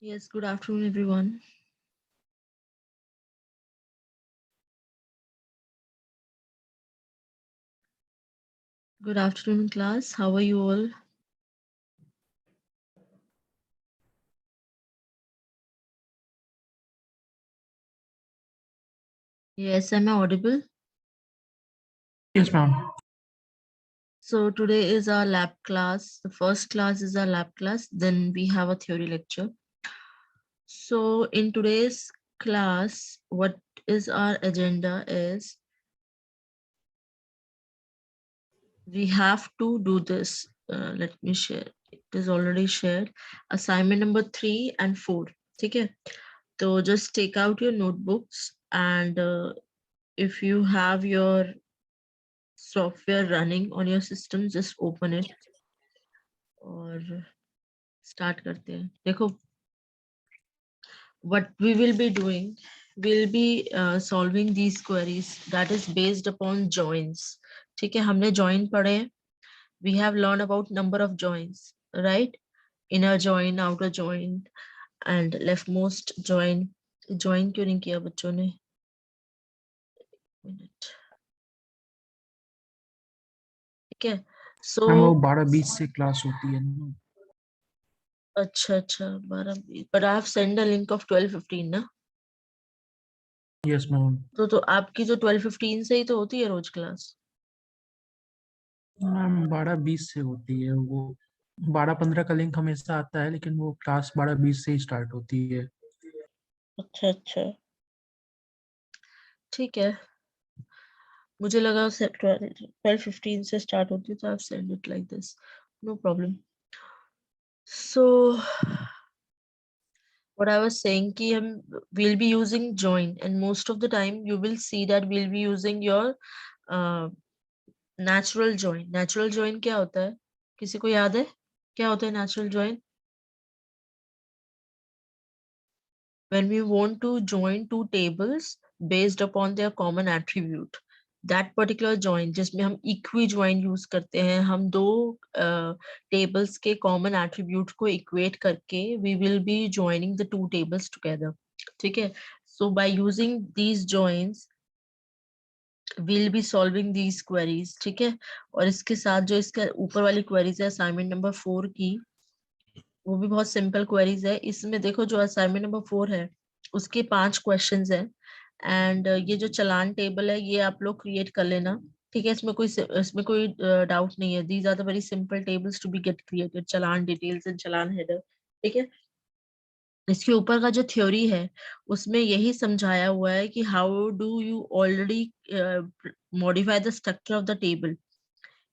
Yes, good afternoon, everyone. Good afternoon, class. How are you all? Yes, am I audible? Yes, ma'am. So today is our lab class. The first class is our lab class. Then we have a theory lecture. So in today's class, what is our agenda is we have to do this. Let me share. It is already shared. Assignment number 3 and 4. Okay. So just take out your notebooks and if you have your software running on your system, just open it और start करते हैं. देखो, what we will be doing, we'll be solving these queries that is based upon joins. ठीक है, हमने join पढ़े हैं. We have learned about number of joins, right? Inner join, outer join, and leftmost join. Join क्यों नहीं किया बच्चों ने? Minute. ठीक है, so मैम वो 12:20 से क्लास होती है ना. अच्छा 12 but I have sent a link of 12:15 ना. Yes ma'am. तो आपकी जो 12:15 से ही तो होती है रोज क्लास. मैम 12:20 से होती है वो. 12:15 का लिंक हमेशा आता है, लेकिन वो क्लास 12:20 से ही स्टार्ट होती है. अच्छा ठीक है, मुझे लगा 12:15 से स्टार्ट होती है तो आप send it like this, no problem. So what I was saying कि हम we'll be using join and most of the time you will see that we'll be using your natural join. Natural join क्या होता है? किसी को याद है क्या होता है natural join? When we want to join two tables based upon their common attribute, that particular join जिसमें हम equi join use करते हैं, हम दो tables के common attribute को equate करके we will be joining the two tables together. ठीक है, so by using these joins we'll be solving these queries. ठीक है, और इसके साथ जो इसका ऊपर वाली queries है assignment number 4 की, वो भी बहुत सिंपल क्वेरीज है. इसमें देखो जो असाइनमेंट नंबर 4 है उसके 5 क्वेश्चंस है एंड ये जो चलान टेबल है ये आप लोग क्रिएट कर लेना. ठीक है, इसमें कोई डाउट नहीं है. These are the very simple tables to be get created, challan details and challan header. ठीक है, इसके ऊपर का जो थ्योरी है उसमें यही समझाया हुआ है कि how do you already modify the structure of the table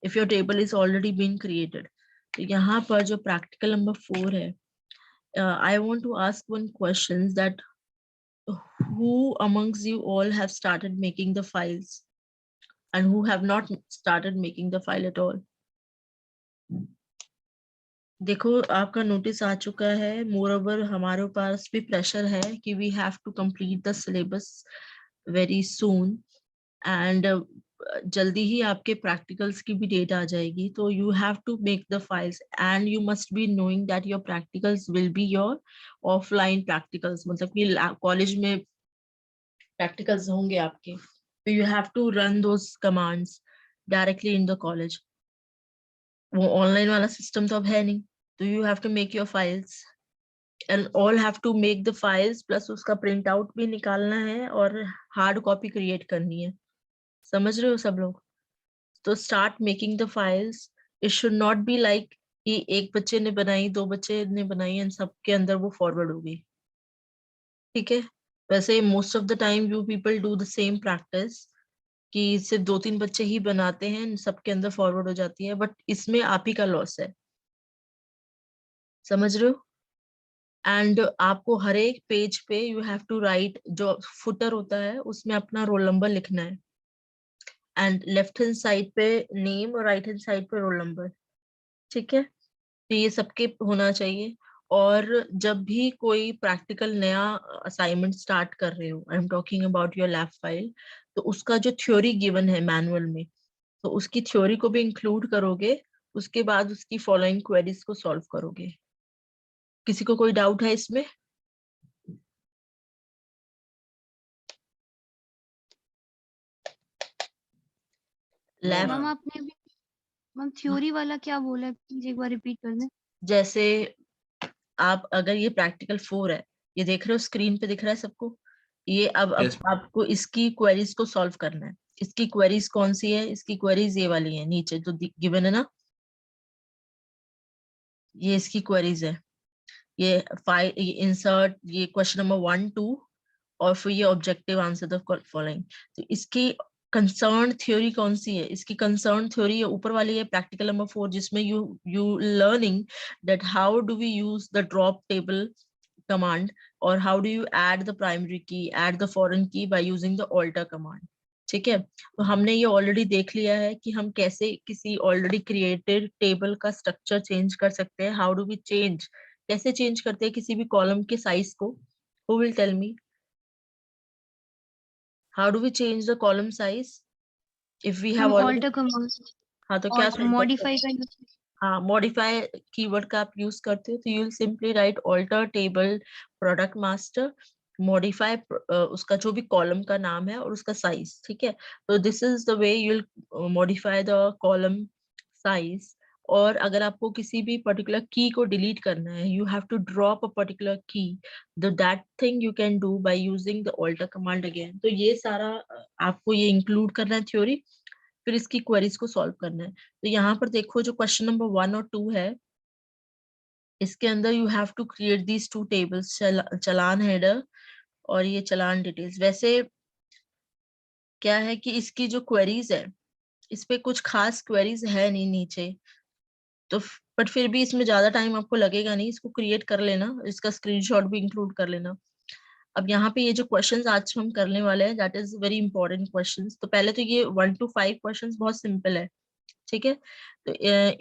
if your table is already been created. तो यहाँ पर जो प्रैक्टिकल नंबर 4 है, I want to ask one question that who amongst you all have started making the files and who have not started making the file at all? देखो आपका notice आ चुका है. More over हमारे पास भी pressure है कि we have to complete the syllabus very soon and जल्दी ही आपके प्रैक्टिकल्स की भी डेट आ जाएगी. तो you have to make the files and you must be knowing that your practicals will be your offline practicals. मतलब कि कॉलेज में प्रैक्टिकल्स होंगे आपके, तो you have to run those commands directly in the college. वो online वाला system तो अब है नहीं. तो you have to make your files and all have to make the files plus उसका प्रिंट आउट भी निकालना है और हार्ड कॉपी क्रिएट करनी है. समझ रहे हो सब लोग? तो start making the files. It should not be like कि एक बच्चे ने बनाई, दो बच्चे ने बनाई एंड सबके अंदर वो फॉरवर्ड हो गई. ठीक है, वैसे most of the time you people do the same practice कि सिर्फ 2-3 बच्चे ही बनाते हैं, सबके अंदर फॉरवर्ड हो जाती है, बट इसमें आप ही का लॉस है. समझ रहे हो? एंड आपको हर एक पेज पे यू हैव टू राइट, जो फुटर होता है उसमें अपना रोल नंबर लिखना है एंड लेफ्ट हैंड साइड पे नेम और राइट हैंड साइड पे रोल नंबर. ठीक है, तो ये सबके होना चाहिए। और जब भी कोई प्रैक्टिकल नया असाइनमेंट स्टार्ट कर रहे हो, I am talking about your lab file, तो उसका जो थ्योरी गिवन है मैनुअल में, तो उसकी थ्योरी को भी इंक्लूड करोगे, उसके बाद उसकी फॉलोइंग क्वेरीज को सॉल्व करोगे। किसी को कोई डाउट है इसमें? लैब, मैम आपने भी मैम थ्योरी वाला क्या बोला है, प्लीज एक बार रिपीट कर दें। जैसे आप अगर ये प्रैक्टिकल 4 है, ये देख रहे हो स्क्रीन पे दिख रहा है सबको, ये अब Yes. आपको इसकी क्वेरीज को सॉल्व करना है। इसकी क्वेरीज कौन सी है? इसकी क्वेरीज ये वाली है नीचे जो गिवन है ना, ये इसकी क्वेरीज है। ये फाइल, ये इंसर्ट, ये क्वेश्चन नंबर 1 2, और फिर ये ऑब्जेक्टिव आंसर द फॉलोइंग। तो इसकी कंसर्न थ्योरी कौन सी है? इसकी कंसर्न थ्योरी ये ऊपर वाली है, प्रैक्टिकल नंबर 4, जिसमें you learning that how do we use the drop table command, और how do you add the primary key, add the foreign key by using the alter command. ठीक है, तो हमने ये ऑलरेडी देख लिया है कि हम कैसे किसी ऑलरेडी क्रिएटेड टेबल का स्ट्रक्चर चेंज कर सकते हैं। हाउ डू वी चेंज, कैसे चेंज करते हैं किसी भी कॉलम के साइज को? Who will tell me, how do we change the column size if we have ma'am already? Alter command हाँ, तो क्या और सिंटेक्स है? मॉडिफाई का यूज। हाँ, मॉडिफाई कीवर्ड का आप यूज करते हो, तो you will simply write alter table product master modify, उसका जो भी कॉलम का नाम है और उसका साइज। ठीक है, तो this is the way you will modify the column size. और अगर आपको किसी भी पर्टिकुलर की को डिलीट करना है, you have to drop a particular key, that thing you can do by using the alter command again. तो ये सारा आपको ये इंक्लूड करना है थ्योरी, फिर इसकी क्वेरीज को सॉल्व करना है। तो यहाँ पर देखो जो क्वेश्चन नंबर 1 और 2 है, इसके अंदर you have to create these 2 tables, challan header और ये चलान डिटेल्स। वैसे क्या है कि इसकी जो क्वेरीज है, इस पे कुछ खास क्वेरीज है नहीं नीचे, तो बट फिर भी इसमें ज्यादा टाइम आपको लगेगा नहीं, इसको क्रिएट कर लेना, इसका स्क्रीनशॉट भी इंक्लूड कर लेना। अब यहाँ पे ये जो क्वेश्चंस आज हम करने वाले हैं, that is very important questions. तो पहले तो ये 1 to 5 क्वेश्चंस बहुत सिंपल है। ठीक है, तो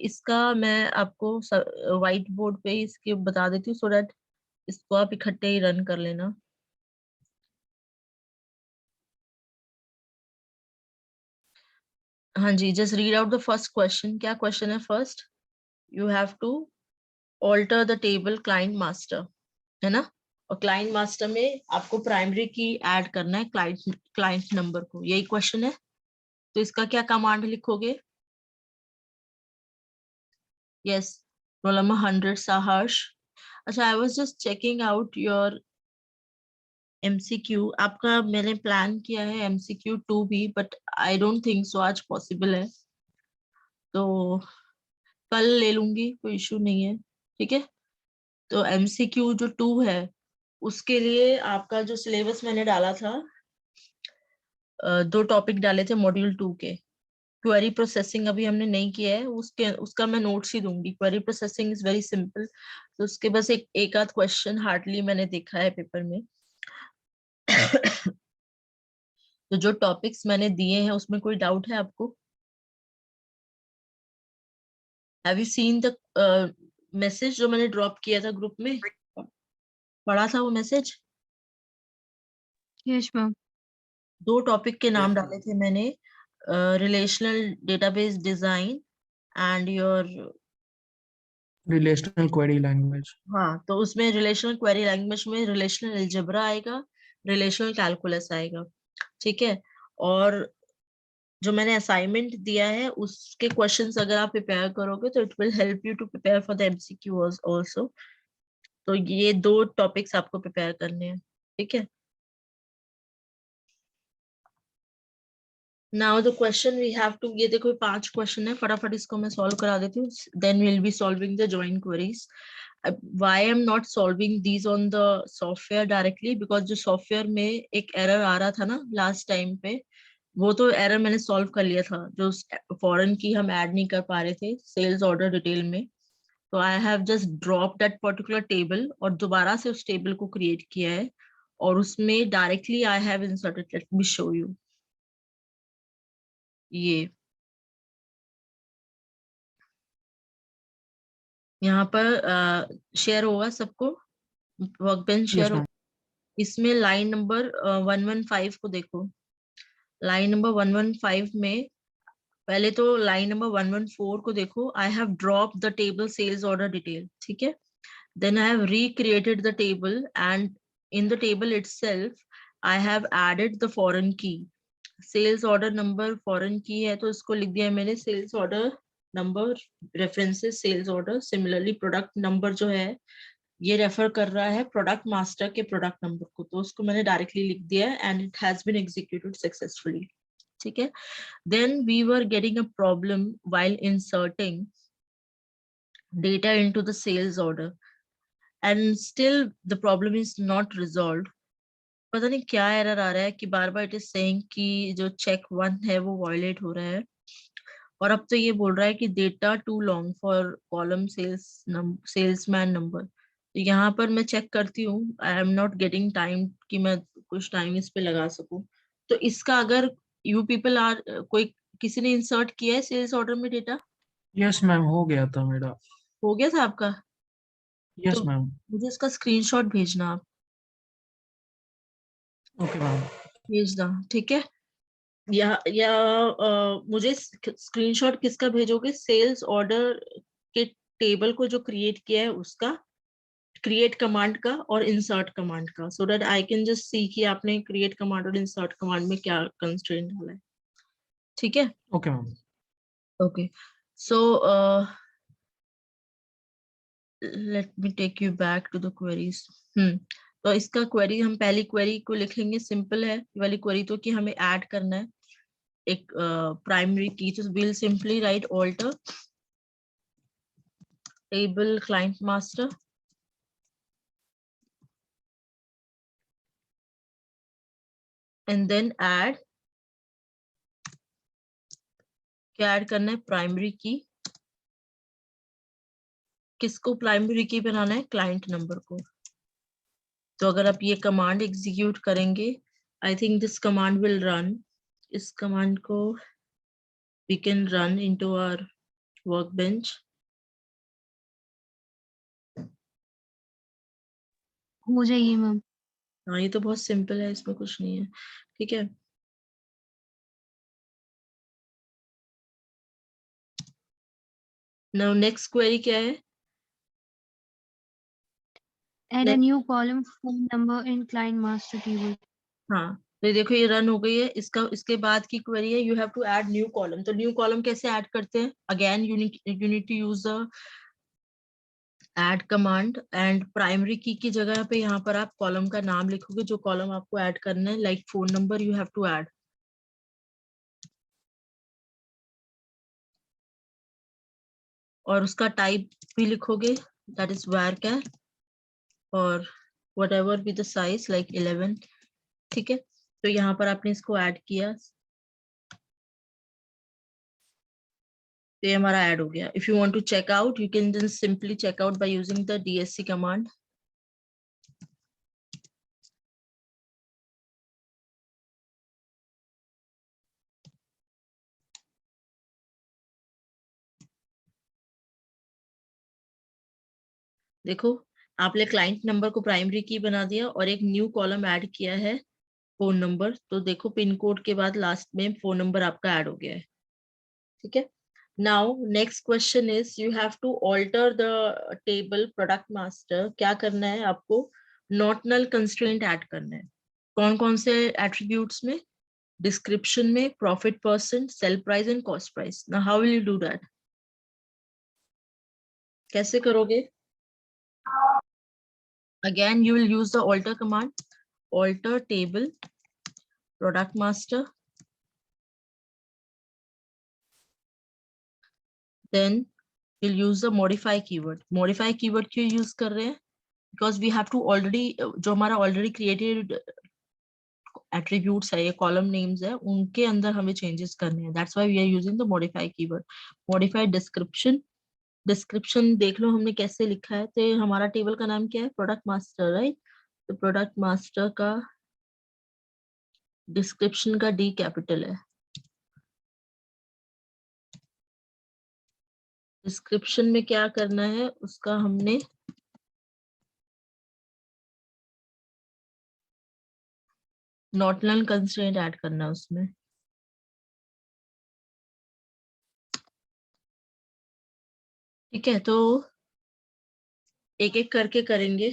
इसका मैं आपको व्हाइट बोर्ड पे इसके बता देती हूँ, सो दैट इसको आप इकट्ठे ही रन कर लेना। हाँ जी, just read out the first question. क्या क्वेश्चन है first? You have to alter the table client master, है ना? और क्लाइंट मास्टर में आपको प्राइमरी की ऐड करना है क्लाइंट क्लाइंट नंबर को, यही क्वेश्चन है। तो इसका क्या कमांड लिखोगे? Yes, roll number 100 साहर्ष। अच्छा, I was just checking out your MCQ. आपका मैंने प्लान किया है MCQ 2 भी, but I don't think so आज पॉसिबल है, तो कल ले लूंगी, कोई इशू नहीं है। ठीक है, तो MCQ जो 2 है, उसके लिए आपका जो सिलेबस मैंने डाला था, 2 टॉपिक डाले थे मॉड्यूल 2 के। क्वेरी प्रोसेसिंग अभी हमने नहीं किया है, उसके उसका मैं नोट्स ही दूंगी। Query processing is very simple, तो उसके बस एक आध क्वेश्चन हार्डली मैंने देखा है पेपर में। तो जो टॉपिक्स मैंने दिए हैं उसमें कोई डाउट है आपको? Have you seen the message जो मैंने ड्रॉप किया था ग्रुप में? पढ़ा था वो मैसेज? Yes ma'am. 2 टॉपिक के नाम डाले थे मैंने, relational database design and your, relational query language. हाँ, तो उसमें रिलेशनल क्वेरी लैंग्वेज में रिलेशनल अलजेब्रा आएगा, रिलेशनल कैलकुलस आएगा। ठीक है, और जो मैंने असाइनमेंट दिया है उसके क्वेश्चंस अगर आप प्रिपेयर करोगे तो it will help you to prepare for the MCQ also. तो ये 2 टॉपिक्स आपको प्रिपेयर करने हैं। ठीक है, now the question we have to, ये देखो 5 क्वेश्चन है, फटाफट इसको मैं सॉल्व करा देती हूँ, then will be solving the joint queries. why I'm not solving these on the software directly, because जो सॉफ्टवेयर में एक एरर आ रहा था ना लास्ट टाइम पे, वो तो एरर मैंने सॉल्व कर लिया था, जो फॉरेन की हम ऐड नहीं कर पा रहे थे सेल्स ऑर्डर डिटेल में। तो आई have just drop that particular table और दोबारा से उस टेबल को क्रिएट किया है, और उसमें directly I have inserted, let me show you. ये यहाँ पर शेयर होगा सबको, वर्कबेंच शेयर यस हो। मैम। इसमें लाइन नंबर 115 को देखो। लाइन नंबर 115 में पहले तो लाइन नंबर 114 को देखो। I have drop the table sales order detail, ठीक है। Then I have recreated the table, and in the table itself I have added the foreign key. Sales order number foreign key है तो इसको लिख दिया मैंने sales order number references sales order. Similarly product number जो है ये refer कर रहा है प्रोडक्ट मास्टर के प्रोडक्ट नंबर को, तो उसको मैंने डायरेक्टली लिख दिया है and it has been executed successfully, ठीक है। Then we were getting a problem while inserting data into the sales order, and still the problem is not resolved. पता नहीं क्या एरर आ रहा है कि बार बार इट इज सेइंग कि जो चेक 1 है वो वायलेट हो रहा है, और अब तो ये बोल रहा है कि data too long for column salesman number. तो यहाँ पर मैं चेक करती हूँ, I am not getting time कि मैं कुछ टाइम इस पे लगा सकूं। तो इसका अगर यू पीपल आर कोई किसी ने इंसर्ट किया है सेल्स ऑर्डर में डेटा? यस मैम, हो गया था मेरा। हो गया था आपका? तो यस मैम। मुझे इसका स्क्रीनशॉट भेजना, आप ओके मैम। भेजना, ठीक है। या मुझे स्क्रीनशॉट किसका भेजोगे? सेल्स ऑर्डर के टेबल को जो क्रिएट किया है उसका, क्रिएट कमांड का और इंसर्ट कमांड का, so that I can just see कि आपने क्रिएट कमांड और इंसर्ट कमांड में क्या कंस्ट्रेंट डाला है, ठीक है। Okay ma'am. Okay, so let me take you back to the queries. तो इसका क्वेरी, हम पहली क्वेरी को लिखेंगे, सिंपल है ये वाली क्वेरी तो, कि हमें ऐड करना है एक प्राइमरी की। तो will simply write alter table client master and then add, क्या ऐड करना है? प्राइमरी की। किसको प्राइमरी की बनाना है? क्लाइंट नंबर को। तो अगर आप ये कमांड एग्जीक्यूट करेंगे, I think this command will run. इस कमांड को we can run into our workbench. हो जाइए मैम। हाँ, ये तो बहुत सिंपल है, इसमें कुछ नहीं है, ठीक है। नाउ नेक्स्ट क्वेरी क्या है? Add a new column phone number in client master table. हाँ, तो ये देखो ये रन हो गई है। इसका इसके बाद की क्वेरी है, you have to add new column. तो न्यू कॉलम कैसे ऐड करते हैं? Again you need to use the add command, and primary key जगह पे यहाँ पर आप कॉलम का नाम लिखोगे, जो कॉलम आपको ऐड करना है, like phone number you have to add, और उसका टाइप भी लिखोगे, दैट इज varchar, और whatever be the size like 11, ठीक है। तो यहाँ पर आपने इसको ऐड किया, तो ये हमारा ऐड हो गया। If you want to check out, you can just simply check out by using the DSC command. देखो, आपने क्लाइंट नंबर को प्राइमरी की बना दिया और एक न्यू कॉलम ऐड किया है, फोन नंबर। तो देखो पिन कोड के बाद लास्ट में फोन नंबर आपका ऐड हो गया है, ठीक है। Now next question is, you have to alter the table product master. क्या करना है आपको? नॉट नल कंस्ट्रेंट ऐड करना है। कौन कौन से एट्रीब्यूट्स में? डिस्क्रिप्शन में, profit percent, sale price and cost price. Now how will you do that? कैसे करोगे? Again, you will use the alter command, alter table product master. Then we'll use the modify keyword. Modify keyword क्यों use कर रहे हैं? Because we have to already, जो हमारा already created attributes है, ये column names है, उनके अंदर हमें changes करने हैं. That's why we are using the modify keyword. Modify description. Description देख लो हमने कैसे लिखा है। तो हमारा टेबल का नाम क्या है? Product master, right? तो प्रोडक्ट मास्टर का डिस्क्रिप्शन का D कैपिटल है, डिस्क्रिप्शन में क्या करना है उसका हमने नॉट नल कंस्ट्रेंट ऐड करना है उसमें। ठीक है, तो एक एक करके करेंगे।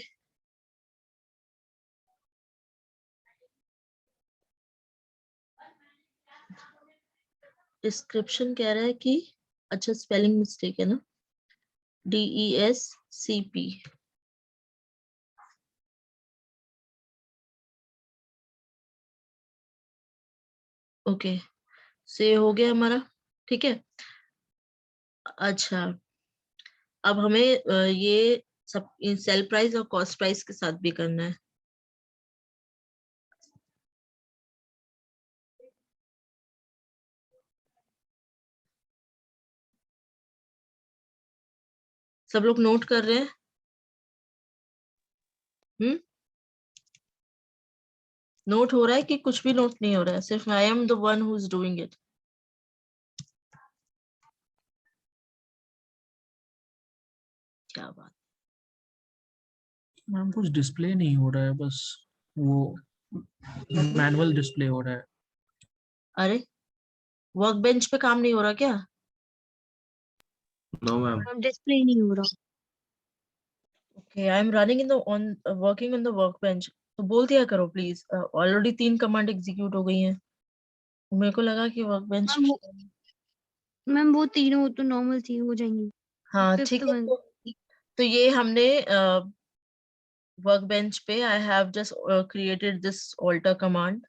डिस्क्रिप्शन कह रहा है कि अच्छा स्पेलिंग मिस्टेक है ना, DESCP। ओके, से हो गया हमारा। ठीक है, अच्छा अब हमें ये सब सेल प्राइस और कॉस्ट प्राइस के साथ भी करना है। सब लोग नोट कर रहे हैं? नोट हो रहा है कि कुछ भी नोट नहीं हो रहा है, सिर्फ I am the one who is doing it? क्या बात। मैम कुछ डिस्प्ले नहीं हो रहा है, बस वो मैनुअल डिस्प्ले हो रहा है। अरे वर्क बेंच पे काम नहीं हो रहा क्या? No ma'am. मैम डिस्प्ले नहीं हो रहा। Okay, I am running in the on working on the work bench. तो बोल दिया करो प्लीज, ऑलरेडी 3 कमांड एग्जीक्यूट हो गई हैं। मेरे को लगा कि वर्क बेंच। मैम वो तीनों तो नॉर्मल थी, हो जाएंगी। हाँ फिफ्थ ठीक है, वन। तो ये हमने वर्क बेंच पे I have just created this alter command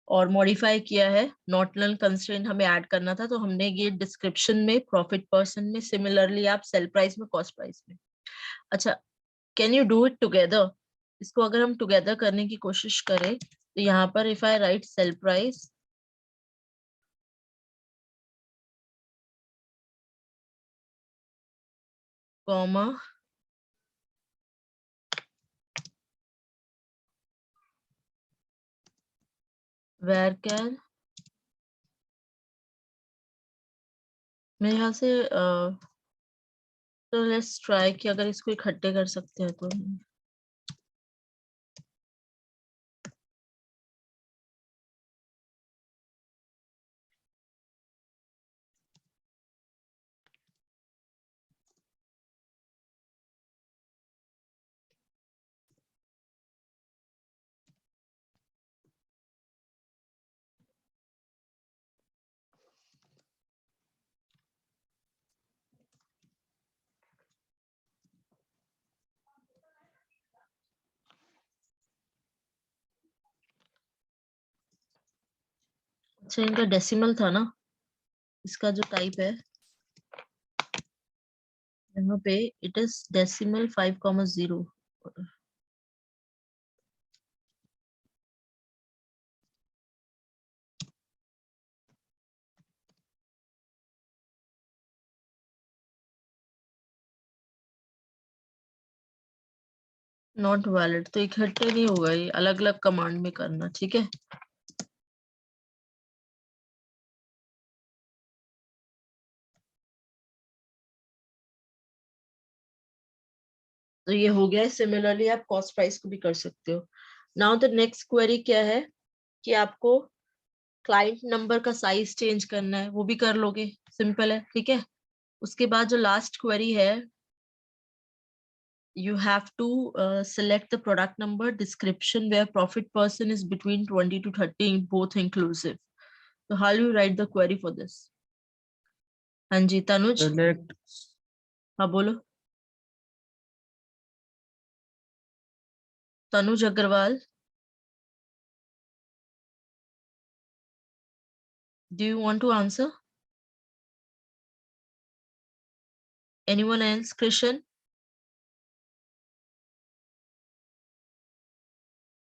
और मॉडिफाई किया है। नॉट नल कंस्ट्रेंट हमें ऐड करना था, तो हमने ये डिस्क्रिप्शन में, प्रॉफिट पर्सन में, सिमिलरली आप सेल प्राइस में, कॉस्ट प्राइस में। अच्छा, can you do it together? इसको अगर हम टुगेदर करने की कोशिश करें तो यहाँ पर if I write sell price, comma where can, मेरे यहाँ से तो लेट्स ट्राई कि अगर इसको इकट्ठे कर सकते हैं तो। अच्छा, इनका डेसिमल था ना, इसका जो टाइप है यहाँ पे, it is decimal 5,0। Not valid, तो इकट्ठे नहीं होगा, ये अलग अलग कमांड में करना। ठीक है, तो ये हो गया है। सिमिलरली आप कॉस्ट प्राइस को भी कर सकते हो। नाउ द नेक्स्ट क्वेरी क्या है कि आपको क्लाइंट नंबर का साइज चेंज करना है, वो भी कर लोगे, सिंपल है। ठीक है, उसके बाद जो लास्ट क्वेरी है, you have to select the product number description where profit person is between 20 to 30, both inclusive. So how do you write the query for this? हाँ जी तनुज, सेलेक्ट हाँ बोलो। Tanuj Agarwal, do you want to answer? Anyone else? Krishan?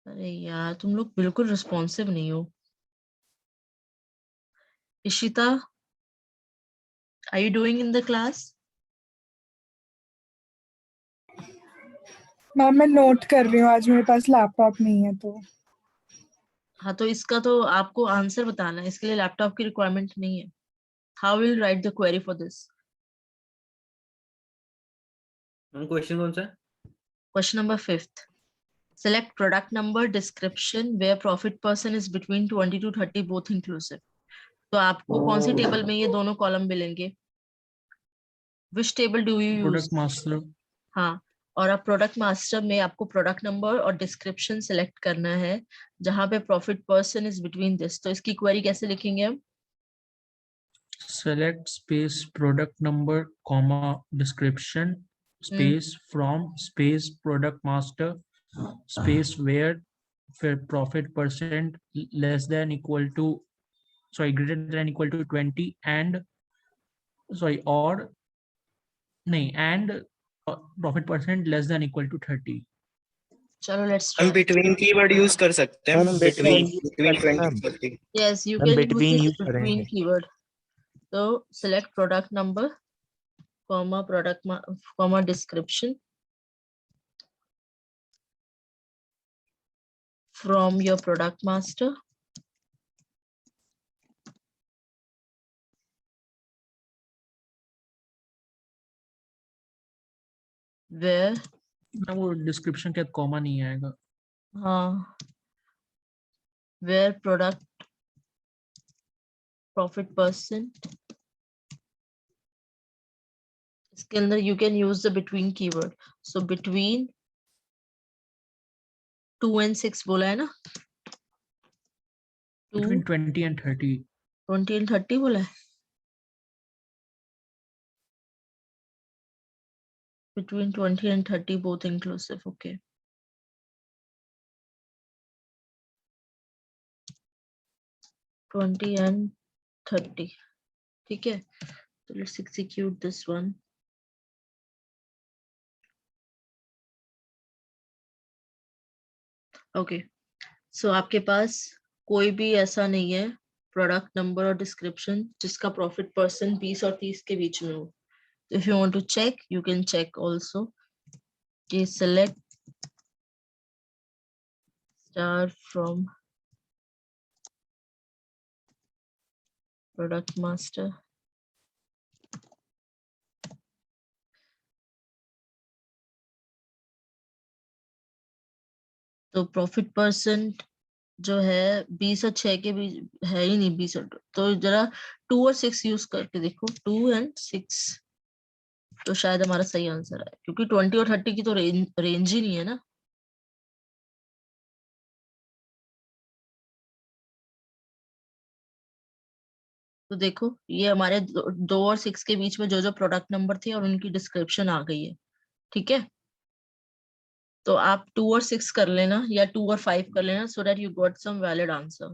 अरे यार तुम लोग बिल्कुल responsive नहीं हो। Ishita, are you doing in the class? Ma'am मैं नोट कर रही हूँ, आज मेरे पास लैपटॉप नहीं है तो। हाँ तो इसका तो आपको आंसर बताना है, इसके लिए लैपटॉप की रिक्वायरमेंट नहीं है। How will write the query for this? Question कौन सा है? Question number 5th. Select product number description where profit person is between 20 to 30 both inclusive. तो आपको कौन सी टेबल में ये दोनों कॉलम मिलेंगे? Which table do you use? Product master. हाँ, और अब प्रोडक्ट मास्टर में आपको प्रोडक्ट नंबर और डिस्क्रिप्शन सिलेक्ट करना है जहां पे profit person is between this. तो इसकी क्वेरी कैसे लिखेंगे हम? Select space product number comma description space from space product master space where फिर profit percent less than equal to greater than equal to 20 and or नहीं and profit percent less than equal to 30। चलो let's हम try. Between keyword use कर सकते हैं। हम between between between हम 20 30। Yes you हम can between use use between करेंगे। कीवर्ड। तो select product number comma product comma description from your product master where ना वो डिस्क्रिप्शन के कॉमा नहीं आएगा। हाँ वेयर प्रोडक्ट प्रॉफिट पर्सन, इसके अंदर you can use the between keyword. So between 2 and 6 बोला है ना? between 20 and 30। 20 and 30 बोला है? Between 20 and 30 both inclusive, okay. $20 and $30, ठीक है। So let's execute this one. Okay, so आपके पास कोई भी ऐसा नहीं है प्रोडक्ट नंबर और डिस्क्रिप्शन जिसका प्रॉफिट पर्सन 20 और 30 के बीच में हो। If you want to check, you can check also. Okay, select star from product master. तो प्रॉफिट परसेंट जो है 20 और 6 के बीच है ही नहीं, 20 और, तो जरा 2 और 6 यूज करके देखो, 2 and 6 तो शायद हमारा सही आंसर है, क्योंकि 20 और 30 की तो रेंज ही नहीं है ना। तो देखो ये हमारे 2 और 6 के बीच में जो जो प्रोडक्ट नंबर थे और उनकी डिस्क्रिप्शन आ गई है, ठीक है। तो आप 2 और 6 कर लेना या 2 और 5 कर लेना, so that you got some valid answer.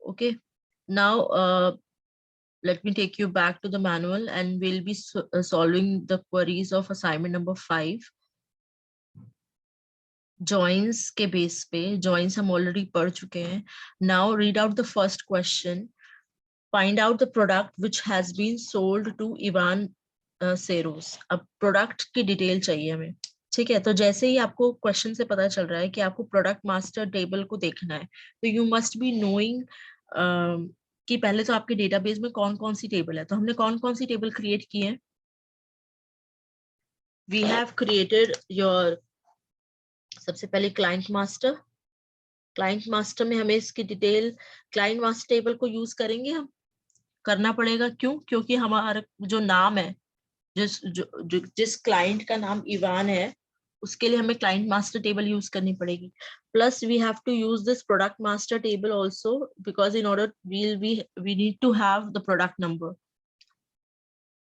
Okay, now let me take you back to the manual and we'll be solving the queries of assignment number 5. Joins के बेस पे, joins हम already पढ़ चुके हैं। Now read out the first question. Find out the product which has been sold to Ivan Seros. अब product की detail चाहिए हमें, ठीक है। तो जैसे ही आपको क्वेश्चन से पता चल रहा है कि आपको प्रोडक्ट मास्टर टेबल को देखना है, तो यू मस्ट बी नोइंग कि पहले तो आपके डेटाबेस में कौन कौन सी टेबल है। तो हमने कौन कौन सी टेबल क्रिएट की है? वी हैव क्रिएटेड योर, सबसे पहले क्लाइंट मास्टर। क्लाइंट मास्टर में हमें इसकी डिटेल, क्लाइंट मास्टर टेबल को यूज करेंगे, हम करना पड़ेगा। क्यों? क्योंकि हमारा जो नाम है, जिस क्लाइंट का नाम इवान है, उसके लिए हमें क्लाइंट मास्टर टेबल यूज करनी पड़ेगी। Plus we have to use this product master table also, because in order we need to have the product number,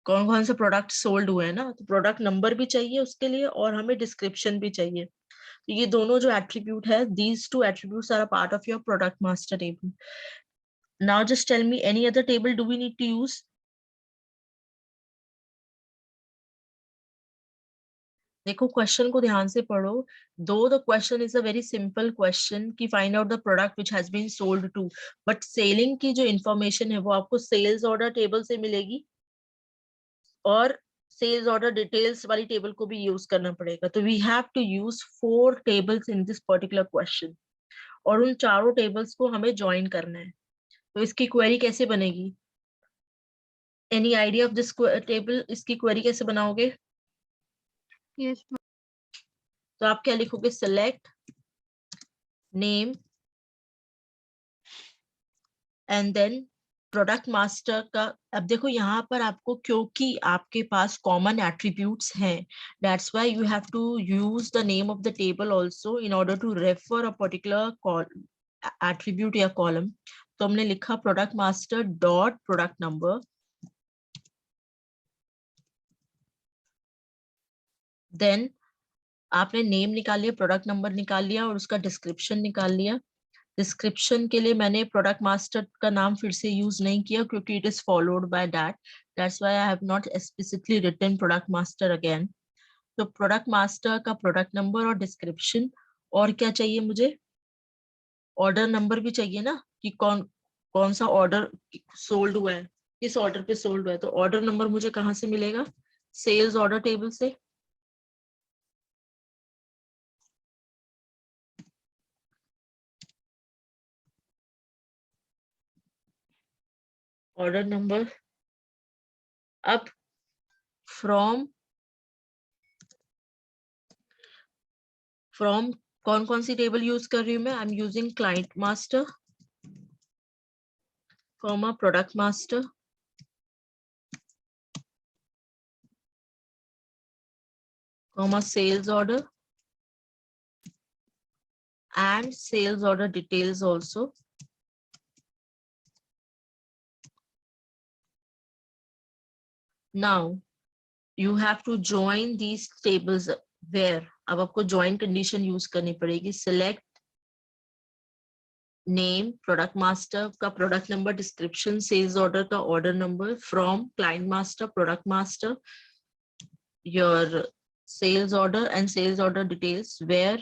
कौन कौन से प्रोडक्ट सोल्ड हुए हैं ना, तो प्रोडक्ट नंबर भी चाहिए उसके लिए और हमें डिस्क्रिप्शन भी चाहिए। तो ये दोनों जो एट्रीब्यूट है, these two attributes are a part of your product master table. Now just tell me, any other table do we need to use? देखो क्वेश्चन को ध्यान से पढ़ो। दो the question is a very simple question कि find out the product which has been sold to, but selling की जो information है वो आपको सेल्स ऑर्डर टेबल से मिलेगी और सेल्स ऑर्डर डिटेल्स वाली टेबल को भी यूज करना पड़ेगा। तो we have to use 4 tables in this particular question और उन चारों टेबल्स को हमें ज्वाइन करना है। तो इसकी क्वेरी कैसे बनेगी? Any idea of this table? इसकी क्वेरी कैसे बनाओगे? Yes, ma'am. तो आप क्या लिखोगे? select name and then product master का। अब देखो यहाँ पर आपको, क्योंकि आपके पास कॉमन एट्रीब्यूट्स हैं, that's why you have to use the name of the table also in order to refer a particular attribute या कॉलम। तो हमने लिखा product master dot product number, then आपने नेम निकाल लिया, प्रोडक्ट नंबर निकाल लिया और उसका डिस्क्रिप्शन निकाल लिया। डिस्क्रिप्शन के लिए मैंने प्रोडक्ट मास्टर का नाम फिर से यूज नहीं किया क्योंकि it is followed by that, that's why I have not explicitly written product master again. तो प्रोडक्ट मास्टर का प्रोडक्ट नंबर और डिस्क्रिप्शन, और क्या चाहिए मुझे? ऑर्डर नंबर भी चाहिए ना, कि कौन कौन सा ऑर्डर सोल्ड हुआ है, किस ऑर्डर पे सोल्ड हुआ है। तो ऑर्डर नंबर मुझे कहाँ से मिलेगा? सेल्स ऑर्डर टेबल से। Order number. अब फ्रॉम कौन कौन सी टेबल यूज कर रही हूँ मैं? I am using client master, comma product master, comma sales order and sales order details also. Now you have to join these tables where, अब आपको join condition use करनी पड़ेगी। select name, product master का product number, description, sales order का order number, from client master, product master, your sales order and sales order details, where